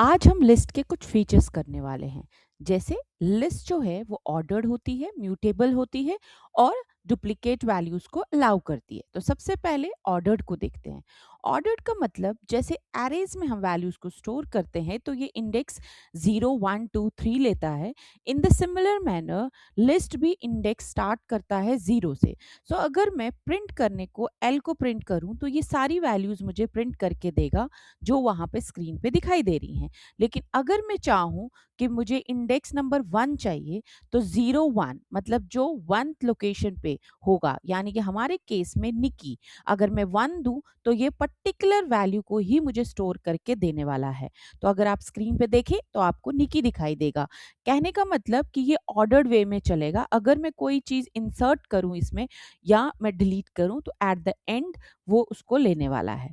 आज हम लिस्ट के कुछ फीचर्स करने वाले हैं। जैसे लिस्ट जो है वो ऑर्डर्ड होती है, म्यूटेबल होती है और डुप्लीकेट वैल्यूज को अलाउ करती है। तो सबसे पहले ऑर्डर्ड को देखते हैं। ऑर्डर्ड का मतलब जैसे एरेज में हम वैल्यूज को स्टोर करते हैं तो ये इंडेक्स 0 1 2 3 लेता है। In the similar manner list भी इंडेक्स स्टार्ट करता है 0 से। सो अगर मैं प्रिंट करने को एल को प्रिंट करूं तो ये सारी वैल्यूज मुझे प्रिंट करके देगा जो वहां पे स्क्रीन पे दिखाई दे रही हैं। लेकिन अगर मैं चाहूँ कि मुझे इंडेक्स नंबर 1 चाहिए तो 0 1 मतलब जो 1th लोकेशन पे होगा, यानी कि हमारे केस में निकी, अगर मैं 1 दूं तो ये पर्टिकुलर वैल्यू को ही मुझे स्टोर करके देने वाला है। तो अगर आप स्क्रीन पे देखें तो आपको निकी दिखाई देगा। कहने का मतलब कि ये ऑर्डर्ड वे में चलेगा। अगर मैं कोई चीज इंसर्ट करूं इसमें या मैं डिलीट करूं तो एट द एंड वो उसको लेने वाला है।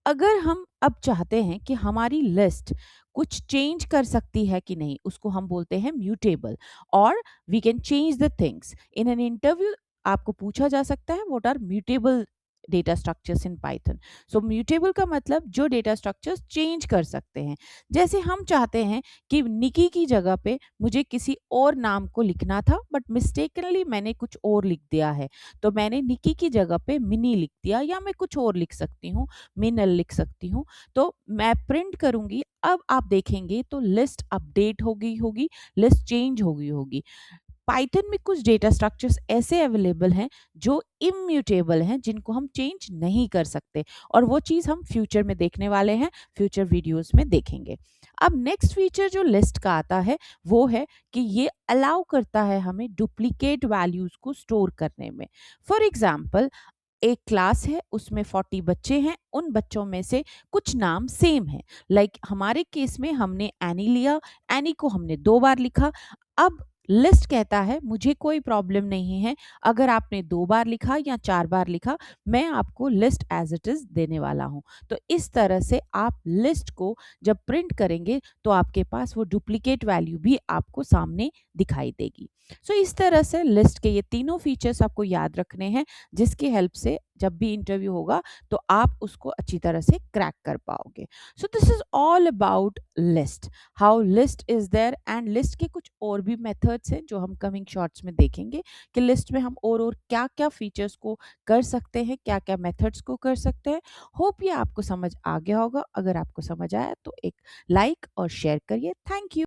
अगर हम अब चाहते हैं कि हमारी लिस्ट कुछ चेंज कर सकती है कि नहीं, उसको हम बोलते हैं म्यूटेबल। और we can change the things in an interview. आपको पूछा जा सकता है what are mutable data structures in Python. So mutable का मतलब जो डेटा स्ट्रक्चर्स चेंज कर सकते हैं। जैसे हम चाहते हैं कि निकी की जगह पे मुझे किसी और नाम को लिखना था बट मिस्टेकनली मैंने कुछ और लिख दिया है, तो मैंने निकी की जगह पे मिनी लिख दिया, या मैं कुछ और लिख सकती हूँ, मिनल लिख सकती हूँ। तो मैं प्रिंट करूंगी, अब आप देखेंगे तो लिस्ट अपडेट हो गई होगी, लिस्ट चेंज हो गई होगी। पाइथन में कुछ डेटा स्ट्रक्चर्स ऐसे अवेलेबल हैं जो इम्यूटेबल हैं, जिनको हम चेंज नहीं कर सकते, और वो चीज़ हम फ्यूचर में देखने वाले हैं, फ्यूचर वीडियोस में देखेंगे। अब नेक्स्ट फीचर जो लिस्ट का आता है वो है कि ये अलाउ करता है हमें डुप्लीकेट वैल्यूज को स्टोर करने में। फॉर एग्जाम्पल, एक क्लास है, उसमें 40 बच्चे हैं, उन बच्चों में से कुछ नाम सेम है। लाइक हमारे केस में हमने एनी लिया, एनी को हमने 2 बार लिखा। अब लिस्ट कहता है मुझे कोई प्रॉब्लम नहीं है, अगर आपने 2 बार लिखा या 4 बार लिखा, मैं आपको लिस्ट एज इट इज देने वाला हूं। तो इस तरह से आप लिस्ट को जब प्रिंट करेंगे तो आपके पास वो डुप्लीकेट वैल्यू भी आपको सामने दिखाई देगी। सो इस तरह से लिस्ट के ये तीनों फीचर्स आपको याद रखने हैं, जिसकी हेल्प से जब भी इंटरव्यू होगा तो आप उसको अच्छी तरह से क्रैक कर पाओगे। So this is all about list, how list is there. And list के कुछ और भी मेथड्स हैं जो हम कमिंग शॉर्ट्स में देखेंगे कि लिस्ट में हम और क्या क्या फीचर्स को कर सकते हैं, क्या क्या मेथड्स को कर सकते हैं। होप ये आपको समझ आ गया होगा। अगर आपको समझ आया तो एक लाइक और शेयर करिए। Thank you.